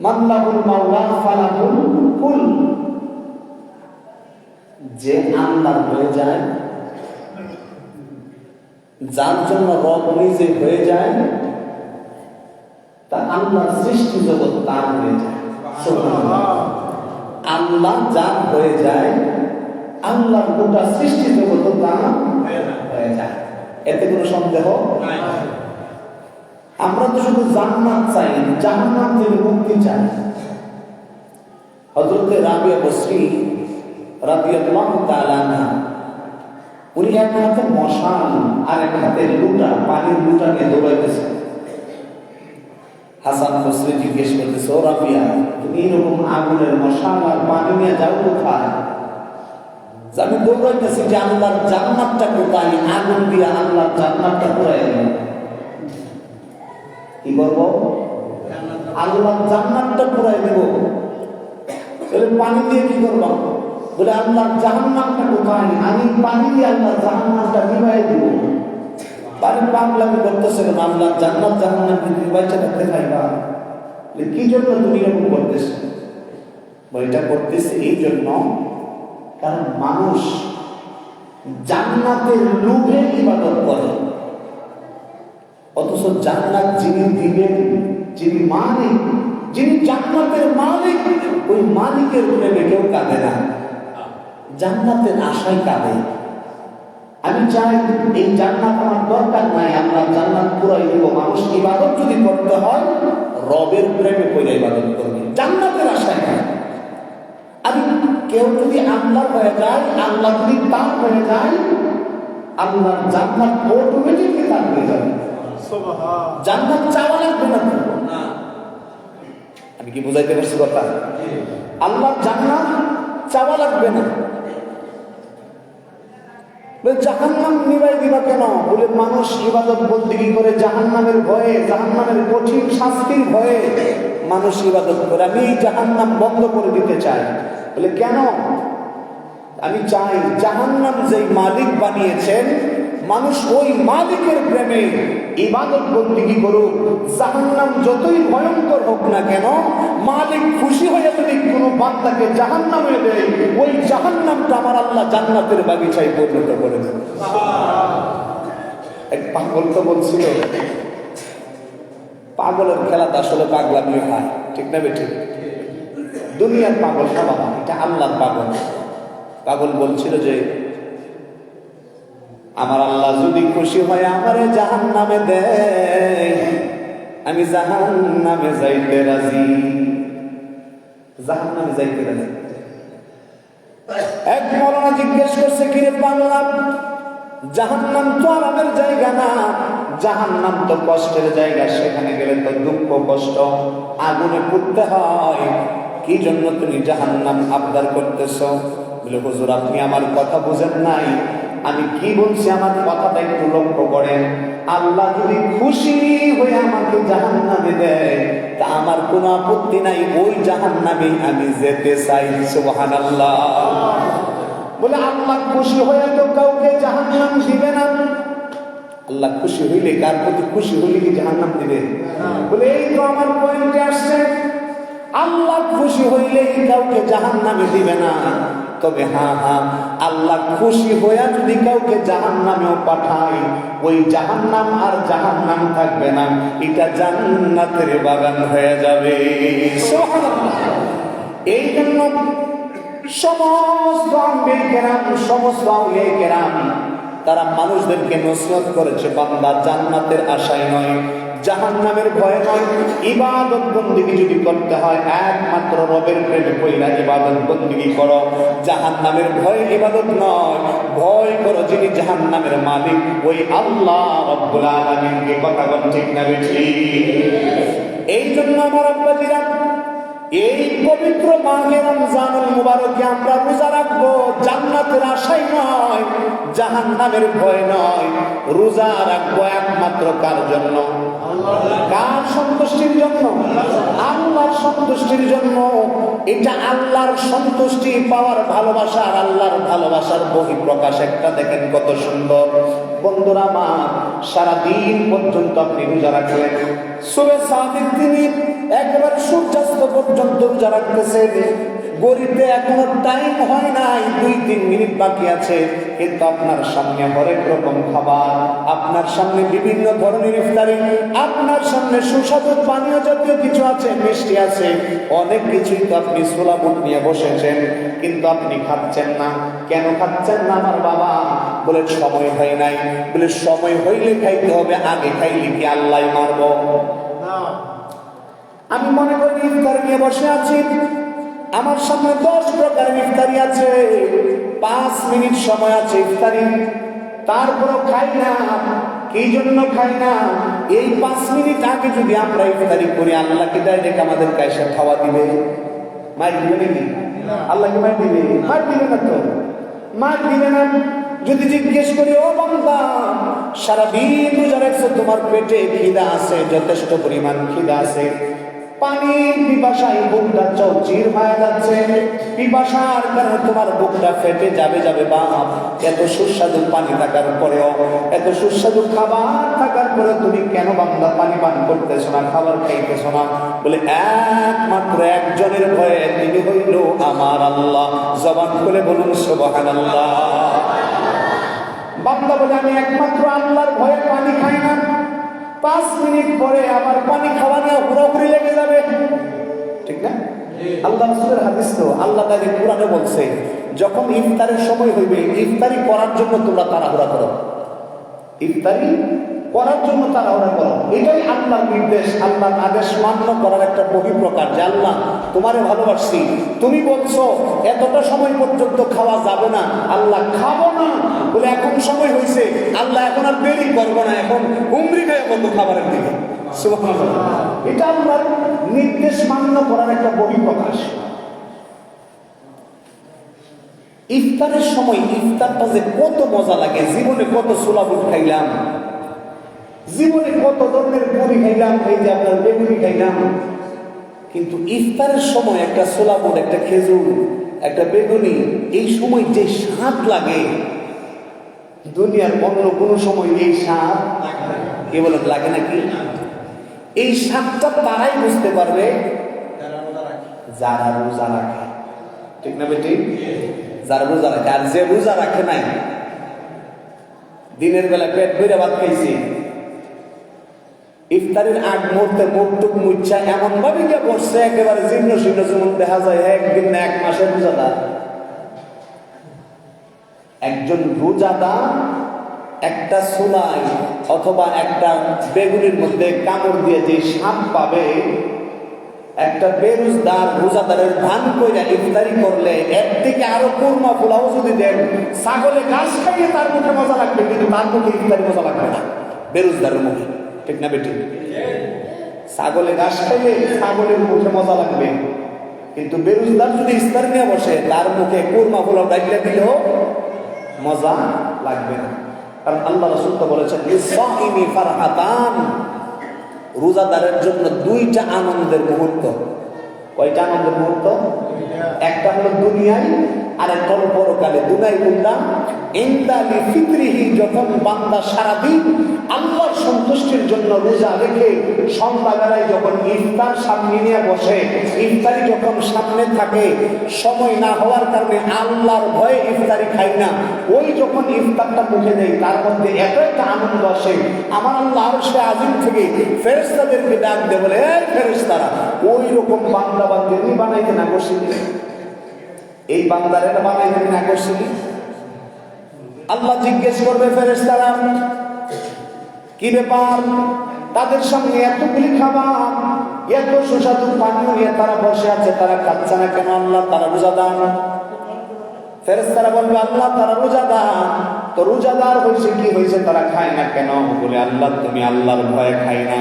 মাল্লাহুল মাওলা ফালাহুল কুল, যে আল্লাহর হয়ে যায়, যার জন্য রব নিজে হয়ে যায়, তা আল্লাহর সৃষ্টি জগৎ তার হয়ে যায়। আল্লাহ যার হয়ে যায়, আল্লাহর গোটা সৃষ্টি জগৎ তার হয়ে যায়, এতে কোনো সন্দেহ নাই। আমরা তো শুধু জান্নাত চাই, জাহান্নাম থেকে মুক্তি চাই। হযরত রাবিয়া বসরি রাদিয়াল্লাহু তাআলা আনহা, উনি এক হাতে মশাল আর এক হাতে লুটা, পানির লুটা নিয়ে দৌড়াইতেছেন। হাসান বসরি জিজ্ঞেস করতেছে, ও রাবিয়া, তুমি এরকম আগুনের মশাল আর পানি নিয়ে যাও কোথায়? আমি দৌড়াইতেছি যে আল্লাহর জান্নাতটা কোথায়, আগুন দিয়ে আল্লাহর জান্নাতটা পুরাই দেব। কি করবো? আল্লাহর জান্নাতটা পুরাই দেব। পানি দিয়ে কি করবো? বলে আল্লাহর জাহান্নামটা কোথায়, আমি পানি দিয়ে আল্লাহর জাহান্নামটা নিভাই দিব। পানি পাগলামি করতেছে, আল্লাহর জান্নাত জাহান্নামকে নিভাইতে থাকতে পাইবা? কি জন্য তুমি এরকম করতেছ? এটা করতেছে এই জন্য, কারণ মানুষ জান্নাতের লোভে ইবাদত করে, অথচ জান্নাত যিনি দিবেন, যিনি মালিক, যিনি জান্নাতের মালিক, ওই মালিকের প্রেমে কেউ কাঁদে না, জান্নাতের আশায় কাঁদে। আমি চাই এই জান্নাত আমার দরকার নাই, আমরা জান্নাত পুরাই দেব। মানুষ ইবাদত যদি করতে হয়, রবের প্রেমে পড়ে ইবাদত করবে, জান্নাতের আশায় নাই। আমি কেউ যদি আল্লাহ হয়ে যায়, আল্লাহ যদি তার হয়ে যায়, আল্লাহর জান্নাত অটোমেটিকলি তার হয়ে যাবে। জান্নাত চাওয়া লাগবে না। আমি কি বুঝাইতে পারছি কথা? আল্লাহর জান্নাত চাওয়া লাগবে না। জাহান্নাম নিবাই দিবা কেন? বলে মানুষ ইবাদত বন্দেগী করে জাহান্নামের ভয়ে, জাহান্নামের কঠিন শাস্তির ভয়ে মানুষ ইবাদত করে। আমি এই জাহান্নাম বন্ধ করে দিতে চাই। বলে কেন? আমি চাই জাহান্নাম যেই মালিক বানিয়েছেন, মানুষ ওই মালিকের প্রেমে ইবাদত বন্দেগী করুক। জাহান্নাম যতই ভয়ঙ্কর হোক না কেন, মালিক খুশি হয়ে যদি কোনো বান্দাকে জাহান্নামে দেয়, ওই জাহান্নামটা আমার আল্লাহ জান্নাতের বাগিচায় পরিণত করে দেন। এক পাগল তো বলছিল, পাগলের খেলাটা আসলে পাগলামি হয়, ঠিক না বেঠিক? দুনিয়ার পাগল না বাবা, এটা আল্লাহর পাগল। পাগল বলছিল যে আমার আল্লাহ যদি খুশি হয় আমারে জাহান্নামে দেয়, আমি জাহান্নামে যাইতে রাজি, জাহান্নামে যাইতে রাজি। এক মওলানা জিজ্ঞেস করছে, কিরে পাগলা, জাহান্নাম তো আরামের জায়গা না, জাহান্নাম তো কষ্টের জায়গা, সেখানে গেলে তো দুঃখ কষ্ট, আগুনে পুড়তে হয়, কি জন্য তুমি জাহান্নাম আবদার করতেছ? বলে হুজুর, আপনি আমার কথা বুঝেন নাই, আমি কি বলছি আমার কথাটা একটু লক্ষ্য করেন। আল্লাহ যদি খুশি হয়ে আমাকে জাহান্নামে দেয়, তা আমার কোনো আপত্তি নাই, ওই জাহান্নামে আমি যেতে চাই। সুবহানাল্লাহ। বলে আল্লাহ খুশি হয়ে তো কাউকে জাহান্নাম দিবে না। আল্লাহ খুশি হইলে, কার প্রতি খুশি হইলে কি জাহান্নাম দিবে? বলে এই তো আমার পয়েন্টে আসছে, আল্লাহ খুশি হইলেই কাউকে জাহান্নামে দিবে না। তবে হ্যাঁ, আল্লাহ খুশি হইয়া যদি কাউকে জাহান্নামেও পাঠায়, ওই জাহান্নাম আর জাহান্নাম থাকবে না, এটা জান্নাতের বাগান হয়ে যাবে। সুবহানাল্লাহ। এই জন্য সমস্ত আম্বিয়া কেরাম, সমস্ত আউলিয়া কেরাম, তারা মানুষদেরকে নসিহত করেছে, বান্দা জান্নাতের আশায় নয়, জাহান্নামের ভয় নয়, ইবাদত বন্দেগী যদি করতে হয় একমাত্র রবের প্রেমে পইলা ইবাদত বন্দেগী করো। জাহান্নামের ভয় ইবাদত নয়, ভয় করো যিনি জাহান্নামের মালিক, ওই আল্লাহ রব্বুল আলামিনকে। কথা বল ঠিক না বেঠিক? এই জন্য আমার আব্বাজিরা, এই পবিত্র মাহে রমজানুল মুবারকে আমরা রোজা রাখবো জান্নাতের আশায় নয়, জাহান্নামের ভয় নয়। রোজা রাখবো একমাত্র কার জন্য? কার সন্তুষ্টির জন্য? আল্লাহর সন্তুষ্টির জন্য। এটা আল্লাহর সন্তুষ্টি পাওয়ার ভালোবাসা, আর আল্লাহর ভালোবাসার বহিঃপ্রকাশ একটা দেখেন কত সুন্দর। বন্ধুরা আমার, সারাদিন পর্যন্ত আপনি রোজা রাখলেন, সুবে সাদিক তিনি একেবারে সূর্যাস্ত পর্যন্ত রোজা রাখতেছে, গরিবে এখনো টাইম হয় নাই, 2-3 মিনিট বাকি আছে, কিন্তু আপনার সামনে হরেক রকম খাবার, আপনার সামনে বিভিন্ন ধরনের ইফতারি, আপনার সামনে সুস্বাদু পানীয় জাতীয় কিছু আছে, মিষ্টি আছে, অনেক কিছুই তো আপনি সোলাবুট নিয়ে বসেছেন, কিন্তু আপনি খাচ্ছেন না। কেন খাচ্ছেন না আমার বাবা? বলে সময় হয় নাই। বলে সময় হইলে খাইতে হবে, আগে খাইলে কি আল্লাহ মারব? আমি মনে করি ইফতার নিয়ে বসে আছি, আমার সামনে 10 প্রকারের ইফতারি আছে, 5 মিনিট সময় আছে ইফতারি, তারপরও খাই না। কি জন্য খাই না? এই 5 মিনিট আগে যদি আমরা ইফতারি করি, আল্লাহ কি ডাইরেক্ট আমাদের কাছে খাওয়া দিবে? মার দিবে নাকি? আল্লাহ কি মার দিবে? মার দিবে না তো, মার দিবে না। যদি জিজ্ঞেস করি, ও বান্দা, সারাদিন রোজা রাখছো, তোমার পেটে খিদা আছে, যথেষ্ট পরিমাণ খিদা আছে, পানির পিপাসায় বুকটা চৌচির হয়ে যাচ্ছে, পিপাসার কারণে তোমার বুকটা ফেটে যাবে বাপ, এত সুস্বাদু পানি থাকার পরেও, এত সুস্বাদু খাবার থাকার পরে তুমি কেন বান্দা পানি পান করতেছো না, খাবার খাইতেছো না? বলে একমাত্র একজনের ভয়ে, তিনি হইল আমার আল্লাহ। জবান খুলে বলুন সুবহানাল্লাহ। বান্দা বলে আমি একমাত্র আল্লাহর ভয়ে পানি খাই না, 5 মিনিট পরে আবার পানি খাওয়া নিয়ে হুড়াহুড়ি লেগে যাবে, ঠিক না? আল্লাহ রাসূলের হাদিস তো, আল্লাহ তাআলা কোরআনে বলছে, যখন ইফতারের সময় হইবে, ইফতারি করার জন্য তোমরা তাড়াহুড়া করো, ইফতারি করার জন্য তাড়াহুড়া করো। এটাই আল্লাহর নির্দেশ, আল্লাহর আদেশ মান্য করার একটা বহিঃপ্রকাশ, যে আল্লাহ তোমারে ভালোবাসছি, তুমি বলছো এতটা সময় পর্যন্ত খাওয়া যাবে না, আল্লাহ খাবো না বলে এখন সময় হয়েছে, আল্লাহ এখন আর দেরি করবো না, এখন হুমড়ি খেয়ে বলবো খাবারের দিকে। সুবহানাল্লাহ। এটা আল্লাহর নির্দেশ মান্য করার একটা বহিঃপ্রকাশ। ইফতারের সময় ইফতারটা যে কত মজা লাগে, জীবনে কত সোলাবুট খাইলাম, জীবনে কত ধরনের পুরি খাইলাম, এই যে আপনার বেগুনি খাইলাম, কিন্তু ইফতারের সময় একটা সোলাবুট, একটা খেজুর, একটা বেগুনি, এই সময় যে স্বাদ লাগে, দুনিয়ার অন্য কোনো সময় এই স্বাদ কে বলে লাগে নাকি? এই স্বাদটা তারাই বুঝতে পারবে যারা রোজা রাখে, ঠিক না বেটি? যারা রোজা রাখে। আর যে রোজা রাখে নাই, দিনের বেলা পেট ভরে ভাত খাইছি, ইফতারের আগ মুহূর্তে মুখটুক মুচ্ছা এমন ভাবে গিয়ে বসছে, একেবারে জীর্ণ শীর্ণ, যেমন দেখা যায় একদিন না 1 মাসের রোজাদার। একজন রোজাদার একটা সুলাই অথবা একটা বেগুনির মধ্যে কামড় দিয়ে যে স্বাদ পাবে, একটা বেরোজদার রোজাদারের ধান কইরা ইফতারি করলে একদিকে আরো কুরমা পোলাও যদি দেন, ছাগলে ঘাস খাইয়ে তার মুখে মজা লাগবে, কিন্তু তার মুখে ইফতারি মজা লাগবে না বেরোজদারের মুখে, ঠিক না বেটি? ছাগলে ঘাস খাইলে ছাগলের মুখে মজা লাগবে, কিন্তু বেরোজদার যদি ইফতারি নিয়ে বসে, তার মুখে কুরমা পোলাও ডাইলে দিলেও মজা লাগবে না। কারণ আল্লাহ রাসূল তো বলেছেন, লিসাইমি ফারহাতান, রোজাদারের জন্য 2টা আনন্দের মুহূর্ত। কয়টা আনন্দের মুহূর্ত? একটা হলো দুনিয়ায়, আর একটা হলো পরকালে। দুনিয়ায় বললাম ইনদা লিফিত্রিহি, যখন বান্দা সারাদিন আল্লাহর সন্তুষ্টির জন্য রোজা রেখে সন্ধ্যাবেলায় যখন ইফতার সামনে নিয়ে বসে, ইফতারি যখন সামনে থাকে, সময় না হওয়ার কারণে আল্লাহর ভয়ে ইফতারি খাই না, ওই যখন ইফতারটা মুখে দেয়, তার মধ্যে এত একটা আনন্দ আসে, আমার আল্লাহ আরশে আজিম থেকে ফেরেশতাদেরকে ডাক দিয়ে বলে, এই ফেরেশতারা, ওই রকম বান্দা বান্দি বানাইতে না করছিলি, এই বান্দারে বানাইতে না করছিলি? আল্লাহ জিজ্ঞেস করবে ফেরেশতারা, কি ব্যাপার, তাদের সামনে এতগুলি খাবার, এত সুস্বাদু পানীয় নিয়ে তারা বসে আছে, তারা খাচ্ছে না কেন? আল্লাহ তারা রোজাদার। ফেরেশতারা বলবে, আল্লাহ তারা রোজাদার, তো রোজাদার হয়েছে কি হয়েছে, তারা খায় না কেন? বলে, আল্লাহ তুমি আল্লাহর ভয়ে খাই না।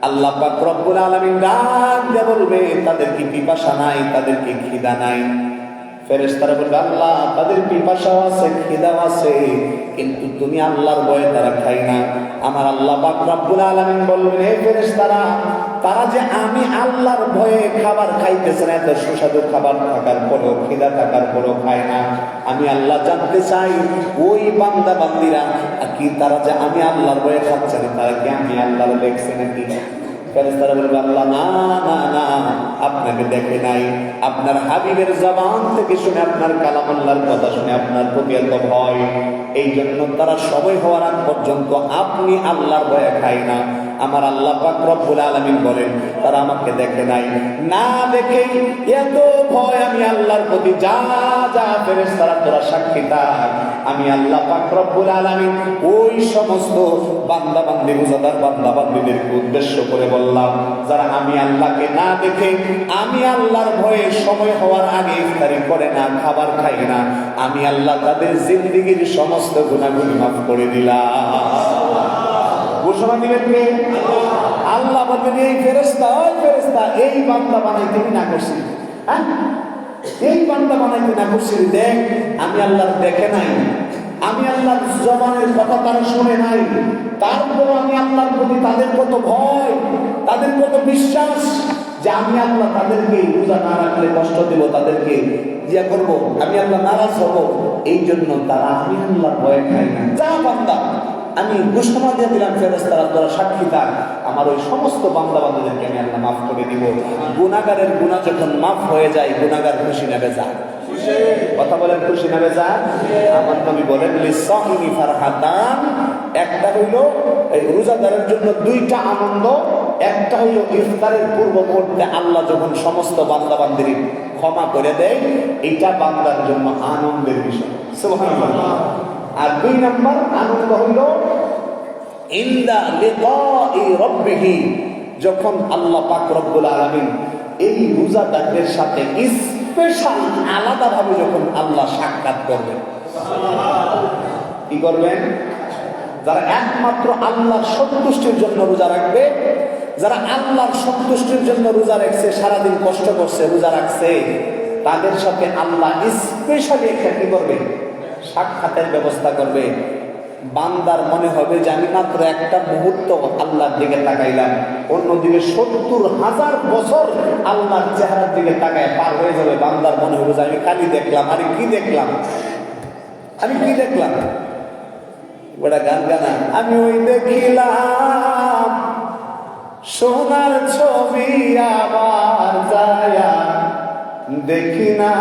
আল্লাহ পাক রব্বুল আলামিন ডাক দিয়ে বলবে, তাদের কি পিপাসা নাই, তাদের কি খিদা নাই? ফেরেশতারা বলবে, আল্লাহ তাদের পিপাসাও আছে, খিদাও আছে, কিন্তু তুমি আল্লাহর ভয়ে তারা খায় না। আমার আল্লাহ পাক রব্বুল আলামিন বলবেন, হে ফেরেশতারা, তারা যে আমি আল্লাহর ভয়ে খাবার খাইতেছে না, এত সুস্বাদু খাবার থাকার পরেও, খিদা থাকার পরেও খায় না, আমি আল্লাহ জানতে চাই ওই বান্দা বান্দিরা কি তারা যে আমি আল্লাহর ভয়ে খাচ্ছে না, তারা কি আমি আল্লাহর দেখছে নাকি? ফেরেশতারা বলবে, আল্লাহ না না না, আপনাকে দেখে নাই, আপনার হাবিবের জবান থেকে শুনে, আপনার কালামুল্লাহর কথা শুনে আপনার প্রতি এত ভয়। এই জন্য তারা সময় হওয়ার আগ পর্যন্ত আপনি আল্লাহর ভয়ে খায় না। আমার আল্লাহ পাক রব্বুল আলামিন বলেন তারা আমাকে দেখে নাই, না দেখেই এত ভয় আমি আল্লাহর প্রতি। যা যা ফেরেশতারা তোরা সাক্ষী থাক, আমি আল্লাহ পাক রব্বুল আলামিন ওই সমস্ত বান্দা বান্দি রোজাদার বান্দা বান্দিদেরকে উদ্দেশ্য করে বললাম, যারা আমি আল্লাহকে না দেখে আমি আল্লাহর ভয়ে সময় হওয়ার আগে ইফতারি করে না, খাবার খাই না, আমি আল্লাহ তাদের জিন্দেগীর সমস্ত গুনাহগুলি মাফ করে দিলাম। ঘোষণা দিবেন কে? আল্লাহ বলবেন এই ফেরেশতা, ওই ফেরেশতা, এই বান্দা বানাইতে না করছি, হ্যাঁ এই বান্দা বানাইতে না করছি, দেখ আমি আল্লাহর দেখে নাই, আমি আল্লাহর জবানের কথা তারা শুনে নাই, তারপর আমি আল্লাহর প্রতি তাদের কত ভয়, তাদের কত বিশ্বাস যে আমি আল্লাহ তাদেরকে রোজা না রাখলে কষ্ট দেব, তাদেরকে ইয়া করব, আমি আল্লাহ নারাজ হব। এই জন্য তারা আমি আল্লাহর ভয় খাই না। যা বান্দা, আমি ঘোষণা দিয়ে দিলাম ফেরেশতারা তোরা সাক্ষী থাক, আমার ওই সমস্ত বান্দা বান্দাদেরকে আমি আল্লাহ মাফ করে দিব। গুনাহগারের গুনাহ যখন মাফ হয়ে যায়, গুনাহগার খুশি নেবে যা, কথা বলেন খুশি নেবে যা। আমার নবী বলেন লিসাইমি ফারহাতান, একটা হইল এই রোজাদারের জন্য দুইটা আনন্দ, একটা হইল ইফতারের পূর্ব মুহূর্তে আল্লাহ যখন সমস্ত বান্দা বান্দির ক্ষমা করে দেয়, এটা বান্দার জন্য আনন্দের বিষয়, সুবহানাল্লাহ। আর দুই নম্বর আনন্দ হইল ইনদা লিকাই রাব্বিহি, যখন আল্লাহ পাক রব্বুল আলামিন এই রোজাদারদের সাথে স্পেশাল আলাদাভাবে যখন আল্লাহ সাক্ষাৎ করবেন। কি করবেন? যারা একমাত্র আল্লাহর সন্তুষ্টির জন্য রোজা রাখবে, যারা আল্লাহর সন্তুষ্টির জন্য রোজা রাখছে, সারাদিন কষ্ট করছে, রোজা রাখছে, তাদের সাথে আল্লাহ স্পেশালি একটা কি করবে? সাক্ষাতের ব্যবস্থা করবে। বান্দার মনে হবে যে আমি মাত্র একটা মুহূর্ত আল্লাহর দিকে তাকাইলাম, অন্যদিকে ৭০,০০০ বছর আল্লাহর চেহারার দিকে তাকায় পার হয়ে যাবে। বান্দার মনে হবে যে আমি খালি দেখলাম, আরে কি দেখলাম, আমি কি দেখলাম? ওটা গান গানা, আমি ওই দেখিলাম সোনার ছবি আবার যায়া দেখি না,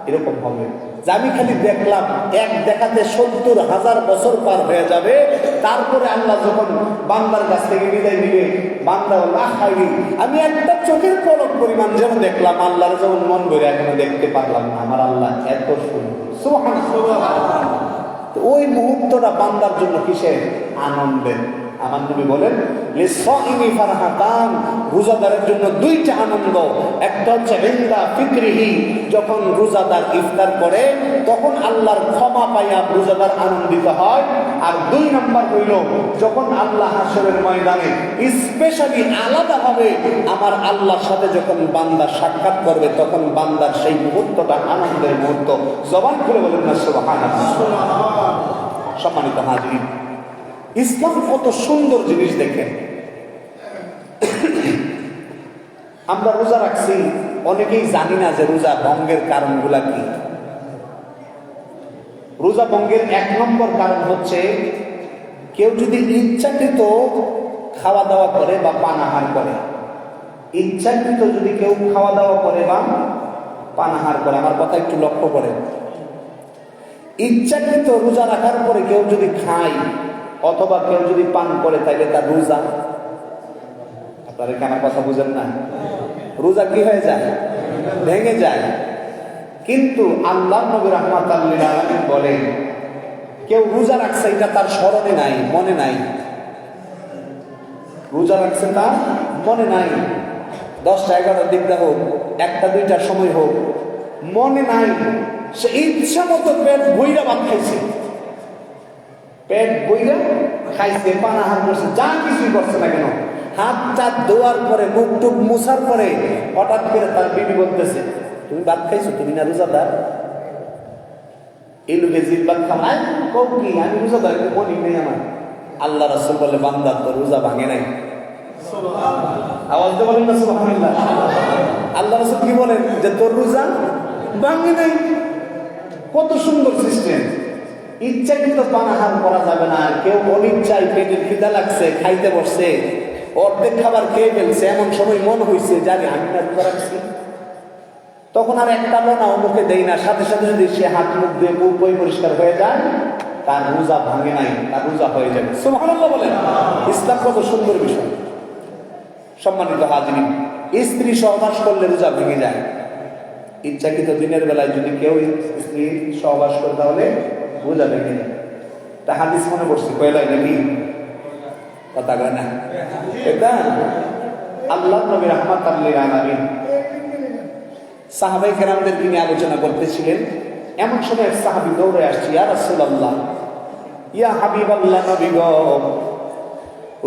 এরকম হবে যে আমি খালি দেখলাম, এক দেখাতে ৭০,০০০ বছর পার হয়ে যাবে। তারপরে আল্লাহ যখন বান্দার কাছ থেকে বিদায় দিবে, বান্দা খাইনি, আমি একটা চোখের পলক পরিমাণ যেন দেখলাম, আল্লাহর যেমন মন ভরে এখনো দেখতে পারলাম না, আমার আল্লাহ এত সুন্দর, সুবহানাল্লাহ। ওই মুহূর্তটা বান্দার জন্য কিসের? আনন্দের। আমার নবী বলেন লিসাইমি ফারহাতান, রোজাদারের জন্য দুইটা আনন্দ, একটা হচ্ছে ইনদা ফিতরিহি, যখন রোজাদার ইফতার করে তখন আল্লাহর ক্ষমা পাইয়া রোজাদার আনন্দিত হয়। আর দুই নম্বর হইল যখন আল্লাহ হাশরের ময়দানে স্পেশালি আলাদাভাবে আমার আল্লাহর সাথে যখন বান্দা সাক্ষাৎ করবে, তখন বান্দার সেই মুহূর্তটা আনন্দের মুহূর্ত। জবান খুলে বলেন না সুবহানাল্লাহ। সম্মানিত হাজিরিন, ইসলাম কত সুন্দর জিনিস দেখেন। আমরা রোজা রাখছি, অনেকেই জানি না যে রোজা ভঙ্গের কারণগুলা কি। রোজা ভঙ্গের ১ নম্বর কারণ হচ্ছে কেউ যদি ইচ্ছাকৃত খাওয়া দাওয়া করে বা পানাহার করে। ইচ্ছাকৃত যদি কেউ খাওয়া দাওয়া করে বা পানাহার করে, আমার কথা একটু লক্ষ্য করেন। ইচ্ছাকৃত রোজা রাখার পরে কেউ যদি খায় অথবা কেউ যদি পান করে, তাহলে তার রোজা, আপনারা কেন কথা বুঝেন না, রোজা কি হয়ে যায়? ভেঙে যায়। কিন্তু আল্লাহ নবী রাহমাতুল লিল আলামিন বলেন কেউ রোজা রাখছে, এটা তার স্মরণে নাই, মনে নাই, রোজা রাখছে তার মনে নাই, 10টা 11টার দিকটা হোক, 1টা 2টার সময় হোক, মনে নাই, সে ইচ্ছা মতো পেট বইরা ভাত খাইছে, পেট বইরা খাইছে, পানাহার করছে, যা কিছুই করছে না কেন, হাত টাত ধোয়ার পরে, মুখ টুক মুছার পরে হঠাৎ করে তার বিবি বলতেছে তুমি ভাত খাইছো, তুমি না রোজাদার? এই লোকে জিদ ভাত খাওয়াই কও কি আমি রোজাদার, মনে নেই আমার। আল্লাহ রাসূল বলে বান্দা তোর রোজা ভাঙে নাই। আওয়াজ দিয়ে বলেন না সুবহানাল্লাহ। আল্লাহ রাসূল কি বলেন যে তোর রোজা ভাঙে নাই। কত সুন্দর সিস্টেম। ইচ্ছাকৃত পানাহার করা যাবে না। কেউ অনিচ্ছায় পেটের খিদা লাগছে, খাইতে বসছে, অর্ধেক খাবার খেয়ে ফেলছে, এমন সময় মন হয়েছে জানি আমি না রোজা রাখছি, তখন আর একটা লোনা মুখে দেই না, সাথে সাথে যদি সে হাত মুখ দিয়ে পরিষ্কার হয়ে যায় তার রোজা ভাঙে নাই, তার রোজা হয়ে যাবে। সুবহানাল্লাহ বলেন। ইসলাম কত সুন্দর বিষয়। সম্মানিত হাজিরিন, স্ত্রী সহবাস করলে রোজা ভেঙে যায়। ইচ্ছাকৃত দিনের বেলায় যদি কেউ স্ত্রী সহবাস করে তাহলে রোজা ভেঙে যায়। তা হাদিস মনে করছি কয়লাই নাকি কথা কয় না, এটা আল্লাহ নবী রাহমাতুল লিল আলামিন সাহাবায়ে কেরামদেরকে নিয়ে আলোচনা করতেছিলেন। এমন সময় এক সাহাবী দৌড়ে আসছে, ইয়া রাসূলুল্লাহ, ইয়া হাবিবাল্লাহ, নবী গো,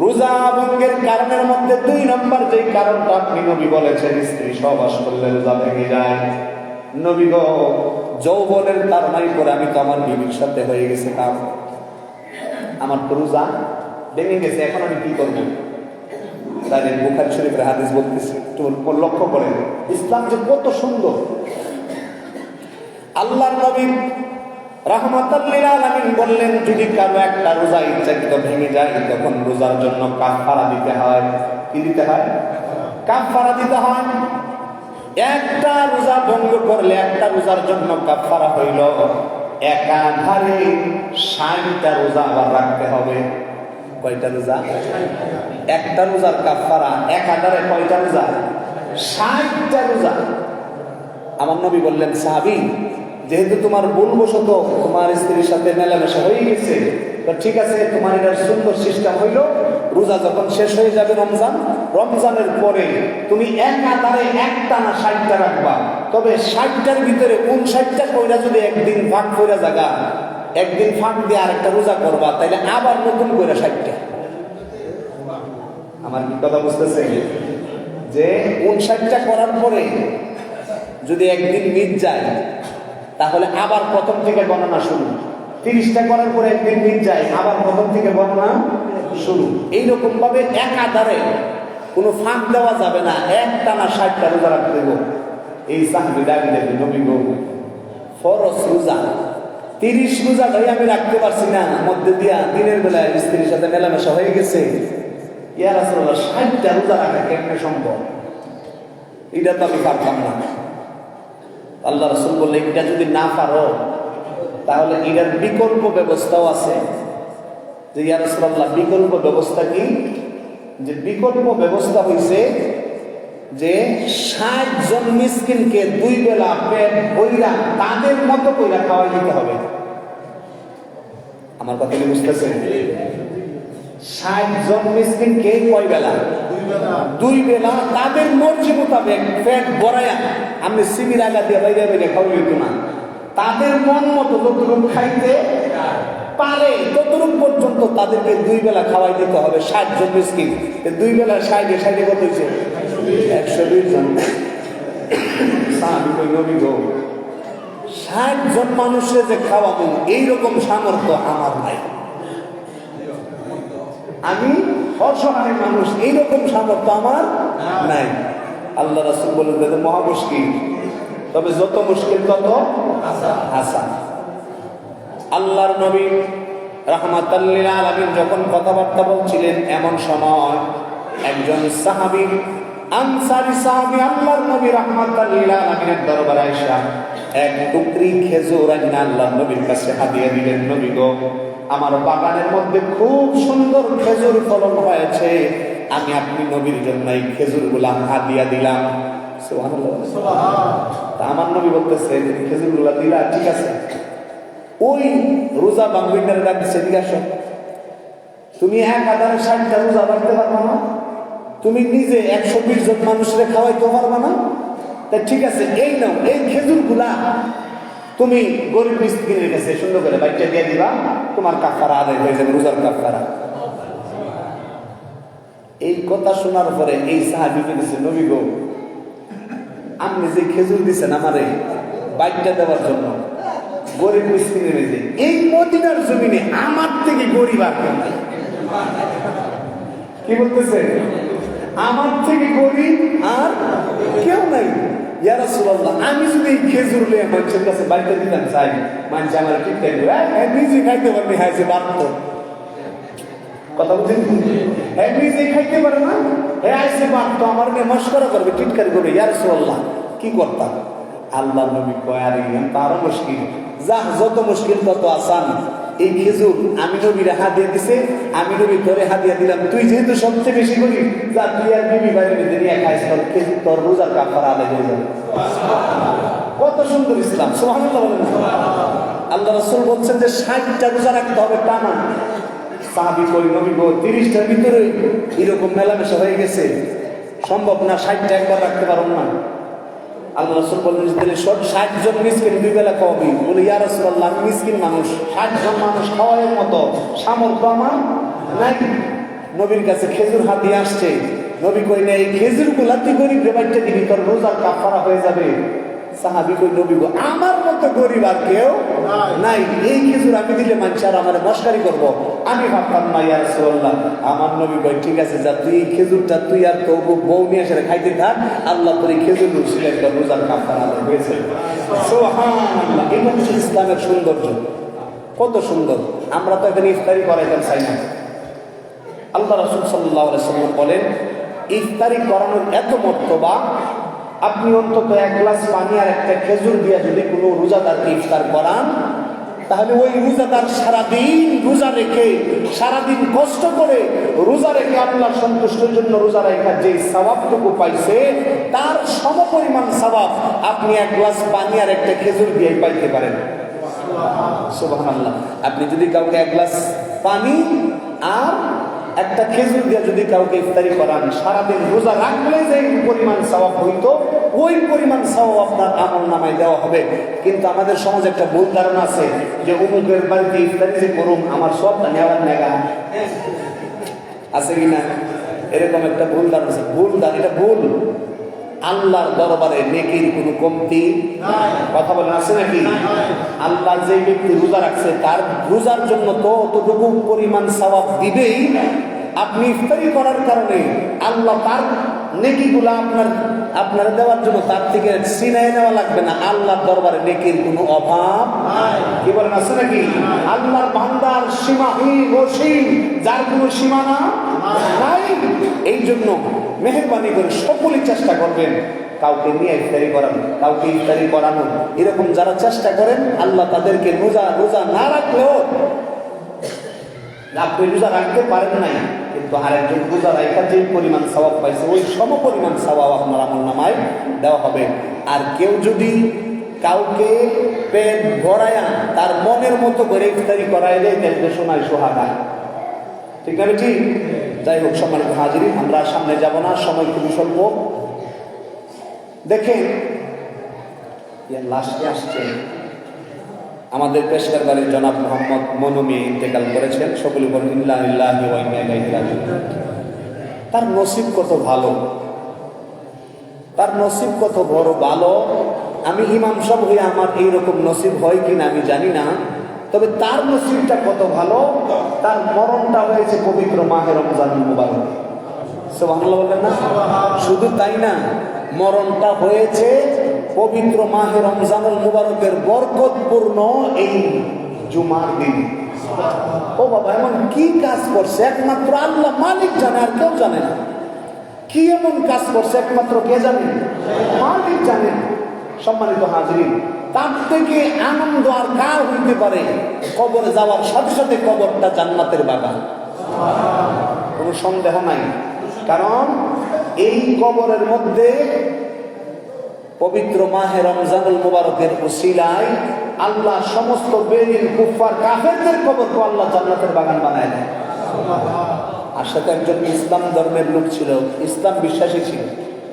রোজা ভঙ্গের কারণের মধ্যে 2 নম্বর যে কারণটা আপনি নবী বলেছেন স্ত্রী সহবাস করলে রোজা ভেঙে যায়। নবী গো, যৌবনের তাড়নায় করে আমি তো আমার বিবির সাথে হয়ে গেছে কাম, আমার তো রোজা ভেঙে গেছে, এখন আমি কি করবো? তাই বুখারী শরীফের হাদিস বলতেছি, একটু লক্ষ্য করেন ইসলাম যে কত সুন্দর। আল্লাহর নবী রাহমাতুল লিল আলামিন বললেন, যদি কারো একটা রোজা ইচ্ছাকৃত ভেঙে যায় তখন রোজার জন্য কাফারা দিতে হয়। কি দিতে হয়? কাফারা দিতে হয়। একটা রোজা ভঙ্গ করলে একটা রোজার জন্য কাফারা হইল একাধারে 60টা রোজা আবার রাখতে হবে। কয়টা রোজা? একটা রোজার কাফারা একাধারে কয়টা রোজা? 60টা রোজা। আমার নবী বললেন, সাহাবী, যেহেতু তোমার ভুলবশত তোমার স্ত্রীর সাথে মেলামেশা হয়ে গেছে, তো ঠিক আছে, তোমার এটা সুন্দর সিস্টেম হইল, রোজা যখন শেষ হয়ে যাবে রমজানের পরে তুমি একাধারে একটানা 60টা রাখবা। তবে 60টার ভিতরে 59টা কইরা যদি একদিন ভাগ কইরা জায়গা, একদিন ফাঁক দিয়ে আরেকটা রোজা করবা, তাইলে আবার নতুন করে 60টা। আমার কি কথা বুঝতেছে? যে 59টা করার পরে যদি একদিন মিট যায় তাহলে আবার প্রথম থেকে গণনা শুরু। 30টা করার পরে একদিন মিট যায়, আবার প্রথম থেকে গণনা শুরু। এইরকম ভাবে একাধারে কোনো ফাঁক দেওয়া যাবে না, একটানা 60টা রোজা রাখতে দেব। এই সাহাবী দাবি দেবে, নবী গো, ফরজ রোজা 30 রোজা ধরে আমি রাখতে পারছি না, মধ্যে দিয়া দিনের বেলায় স্ত্রীর সাথে মেলামেশা হয়ে গেছে, ইয়া রাসূলুল্লাহ 60টা রোজা রাখা কেমনে সম্ভব? এটা তো আমি পারতাম না। আল্লাহ রাসূল বললেন, এটা যদি না পারো তাহলে এটার বিকল্প ব্যবস্থাও আছে। যে ইয়া রাসূলুল্লাহ, বিকল্প ব্যবস্থা কি? যে বিকল্প ব্যবস্থা হইছে যে 60 জন মিসকিনকে 2 বেলা পেট ভইরা তাদের মতো কইরা খাওয়াই দিতে হবে। আমার কথা কি বুঝতেছেন? 60 জন মিসকিনকে কয় বেলা? 2 বেলা তাদের মর্জি মোতাবেক পেট ভরায়া, আমি সিমির আগা দিয়ে বাইরে বাইরে খাওয়াই হইতো না, তাদের মন মতো যতটুকু খাইতে পারে ততটুক পর্যন্ত তাদেরকে 2 বেলা খাওয়াই দিতে হবে। 60 জন মিসকিন, 2 বেলা 60 কত হয়েছে? 120 জন। 60 জন মানুষের যে খাওয়াবো এইরকম সামর্থ্য আমার নাই। আমি অসহায় মানুষ, এইরকম সামর্থ্য আমার নাই। আল্লাহ রাসূল বলেন, মহা মুশকিল, তবে যত মুশকিল তত আসান। আল্লাহর নবী রাহমাতুল লিল আলামিন যখন কথাবার্তা বলছিলেন, এমন সময় একজন সাহাবী, আনসারী সাহাবী, আল্লাহর নবী রাহমাতুল লিল আলামিনের দরবারে আয়েশা এক টুকরি খেজুর এনে আল্লাহর নবীর কাছে হাদিয়া দিলেন। নবী গো, আমার বাগানের মধ্যে খুব সুন্দর খেজুর ফলন হয়েছে, আমি আপনি নবীর জন্য এই খেজুরগুলা হাদিয়া দিলাম। সুবহানাল্লাহ। তা আমার নবী বলতেছেন, খেজুরগুলা দিলা, ঠিক আছে, ওই রোজা বাঙ্গুইনারে ডাকছে, ঠিক আছে, তুমি একাধারে 60টা রোজা রাখতে পারবা না, তুমি নিজে 120 জন মানুষের খাওয়াইতে পারবা না, তা ঠিক আছে, এই নাও, এই খেজুরগুলা তুমি গরিব মিসকিনের কাছে সুন্দর করে বাচ্চা দিয়ে দিবা, তোমার কাফারা আদায় হয়ে যাবে, রোজার কাফারা। এই কথা শোনার পরে এই সাহাবী বলেছে, নবী গো, আপনি যে খেজুর দিচ্ছেন আমারে বাচ্চা দেওয়ার জন্য গরিব মিসকিনের, এই মদিনার জমিনে আমার থেকে গরিব আর কেউ নাই। কি বলতেছে? আমার থেকে গরিব আর কেউ নাই। ইয়া রাসূলুল্লাহ, আমি যদি এই খেজুর নিয়ে মানুষের কাছে বাড়িতে দিতাম চাই, মানুষ আমার ঠিক থাকবে, নিজে খাইতে পারবে, হ্যাঁ, যে বাধ্য। কথা বুঝেন? হ্যাঁ নিজেই খাইতে পারে না, হ্যাঁ আইসে মারতো, আমার নিয়ে মস্করা করবে, টিটকারি করবে, ইয়া রাসূলুল্লাহ কি করতাম? আল্লাহ নবী কয় আরে আরো মুশকিল, যা যত মুশকিল তত আসান। এই খেজুর আমি নবীর হাদিয়া দিছে, আমি নবী তোরে হাদিয়া দিলাম, তুই যেহেতু সবচেয়ে বেশি করি, যা তুই আর বিবি বাইরে নিয়ে খাইস, তোর খেজুর তোর রোজার কাফারা আদায় হয়ে যাবে। কত সুন্দর ইসলাম, সুবহানাল্লাহ বলেন। আল্লাহ রাসূল বলছেন যে 60টা রোজা রাখতে হবে টানা। সাহাবী কই নবী গো 30টার ভিতরে এরকম মেলামেশা হয়ে গেছে, সম্ভব না, 60টা একবার রাখতে পারবো না। আল্লাহ রাসূল বললেন তাহলে 60 জন মিসকিন দুই বেলা খাওয়াবি। বলে ইয়া রাসূলুল্লাহ আমি মিসকিন মানুষ, 60 জন মানুষ খাওয়ার মতো সামর্থ্য আমার নাই। নবীর কাছে খেজুর হাতিয়ে আসছে, নবী কই না এই খেজুর গুলা তুই গরিব রে বাচ্চা দিবি, তোর রোজার কাফারা হয়ে যাবে। সাহাবী কই নবী গো আমার মতো গরিব আর কেউ নাই, এই খেজুর আমি দিলে মানুষ আর আমার মস্কারি করব। আমি ভাবতাম না ইয়া রাসূলুল্লাহ। আমার নবী কই ঠিক আছে যা, তুই এই খেজুরটা তুই আর তোর বউ নিয়ে এসে খাইতে থাক, আল্লাহ তোর এই খেজুর রুচিলে একটা রোজার কাফারা হয়েছে। সুবহানাল্লাহ, এই হচ্ছে ইসলামের সৌন্দর্য, কত সুন্দর। আমরা তো এখানে ইফতারি করাইতাম চাই না। আল্লাহ রাসূল সাল্লাল্লাহু আলাইহি ওয়াসাল্লাম বলেন ইফতারি করানোর এত মর্তবা, আপনি অন্তত এক গ্লাস পানি আর একটা খেজুর দিয়ে যদি কোনো রোজাদারকে ইফতার করান, তাহলে ওই রোজাদার সারাদিন রোজা রেখে, সারাদিন কষ্ট করে রোজা রেখে আল্লাহর সন্তুষ্টির জন্য রোজা রাখার যে সওয়াবটুকু পাইছে, তার সমপরিমাণ সওয়াব আপনি এক গ্লাস পানি আর একটা খেজুর দিয়ে পাইতে পারেন। সুবহানাল্লাহ। আপনি যদি কাউকে এক গ্লাস পানি আর একটা খেজুর দিয়ে যদি কাউকে ইফতারি করান, সারাদিন রোজা রাখলে যে পরিমাণ সওয়াব হইতো, ওই পরিমাণ সওয়াব আপনার আমলনামায় দেওয়া হবে। কিন্তু আমাদের সমাজে একটা ভুল ধারণা আছে যে অমুকের বাড়িতে ইফতারি যে করুন আমার সবটা নেওয়ার নেগা আছে কিনা, এরকম একটা ভুল ধারণা আছে। ভুল ধারণা, এটা ভুল। আল্লাহর দরবারে নেকির কোনো কমতি কথা বলেন আছে নাকি? আল্লাহ যে ব্যক্তি রোজা রাখছে তার রোজার জন্য তো অতটুকু পরিমাণ সওয়াব দিবেই। আপনি ইফতারি করার কারণে আল্লাহ তার নেকিগুলা আপনার দেওয়ার জন্য তার থেকে ছিনায় নেওয়া লাগবে না। আল্লাহর দরবারে নেকির কোনো অভাব কি বলেন আছে নাকি? আল্লাহর ভান্ডার সীমাহীন অসীম, যার কোনো সীমানা নাই। এই জন্য মেহেরবানি করে সকলেই চেষ্টা করবেন কাউকে নিয়ে ইফতারি করানো, কাউকে ইফতারি করানো। এরকম যারা চেষ্টা করেন আল্লাহ তাদেরকে রোজা না রাখলেও, আপনি রোজা রাখতে পারেন নাই কিন্তু আরেকজন রোজা রাখা যে পরিমাণ সওয়াব পাইছে ওই সম পরিমাণ সওয়াব আপনার আমলনামায় দেওয়া হবে। আর কেউ যদি কাউকে পেট ভরায়া তার মনের মতো করে ইফতারি করাই দেয় তাহলে শোনায় সোহাগা, ঠিক না? ঠিক। যাই হোক সম্মানিত হাজিরিন, আমরা সামনে যাব না, সময় খুবই স্বল্প। দেখেন লাস্টে আসছে আমাদের পেশকার বাড়ির জনাব মোহাম্মদ মনুমি ইন্তেকাল করেছেন। সকলে বলেন ইন্না লিল্লাহি ওয়া ইন্না ইলাইহি রাজিউন। তার নসিব কত ভালো, তার নসিব কত বড় ভালো। আমি ইমাম সাহেব হয়ে আমার এইরকম নসিব হয় কিনা আমি জানি না, তবে তার নসিবটা কত ভালো। তার মরণটা হয়েছে পবিত্র মাহে রমজানুল মুবারক। সুবহানাল্লাহ বললেন না? শুধু তাই না, মরণটা হয়েছে পবিত্র মাহে রমজানুল মুবারকের বরকতপূর্ণ এই জুমার দিন। ও বাবা, এমন কি কাজ করছে একমাত্র আল্লাহ মালিক জানে, আর কেউ জানে না। কি এমন কাজ করছে একমাত্র কে জানে? মালিক জানে। সম্মানিত হাজিরিন, তার থেকে আনন্দ আর কার হইতে পারে? কবরে যাওয়ার সাথে সাথে কবরটা জান্নাতের বাগান, কোনো সন্দেহ নাই। কারণ এই কবরের মধ্যে পবিত্র মাহে রমজানুল মুবারকের উসিলায় আল্লাহ সমস্ত বেদিন কুফার কাফেরদের কবরকে আল্লাহ জান্নাতের বাগান বানায় দেয়। আর সাথে একজন ইসলাম ধর্মের লোক ছিল, ইসলাম বিশ্বাসী ছিল।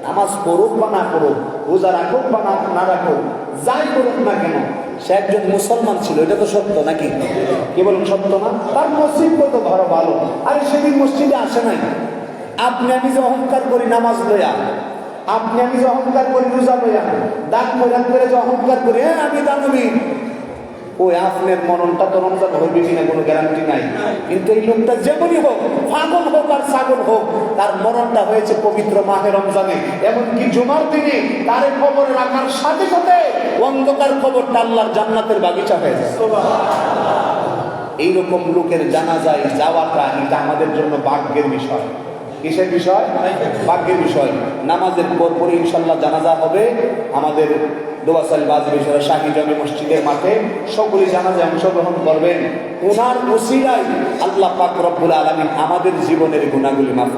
নামাজ পড়ুক বা না পড়ুক, রোজা রাখুক বা না রাখুক, যাই করুক না কেন, সে একজন মুসলমান ছিল। এটা তো সত্য নাকি? কি বলুন, সত্য না? তার নসিব কত ভালো। আরে সেদিন মসজিদে আসে নাই। আপনি আমি যে অহংকার করি নামাজ লইয়া, আপনি আমি যে অহংকার করি রোজা লইয়া, দান করে যে অহংকার করি হ্যাঁ আমি দানবী, ওই আপনার মরণটা তো রমজান হইবে কিনা কোনো গ্যারান্টি নাই। কিন্তু এই লোকটা যেমনই হোক, পাগল হোক আর ছাগল হোক, তার মরণটা হয়েছে পবিত্র মাহে রমজানে। এমনকি জুমার দিনে তার খবর রাখার সাথে সাথে অন্ধকার খবরটা আল্লাহর জান্নাতের বাগিচা হয়ে যায়। এইরকম লোকের জানাজায় যাওয়াটা এটা আমাদের জন্য ভাগ্যের বিষয়। কিসের বিষয়? ভাগ্যের বিষয়। নামাজের পর ইনশাল্লাহ জানাজা হবে আমাদের দোয়াসাল বাজবেশ্বর শাহী জামে মসজিদের মাঠে। সকলে জানাজায় অংশগ্রহণ করবেন। ওনার ওসিলায় আল্লাহ পাক রব্বুল আলামিন আমাদের জীবনের গুনাহগুলি মাফ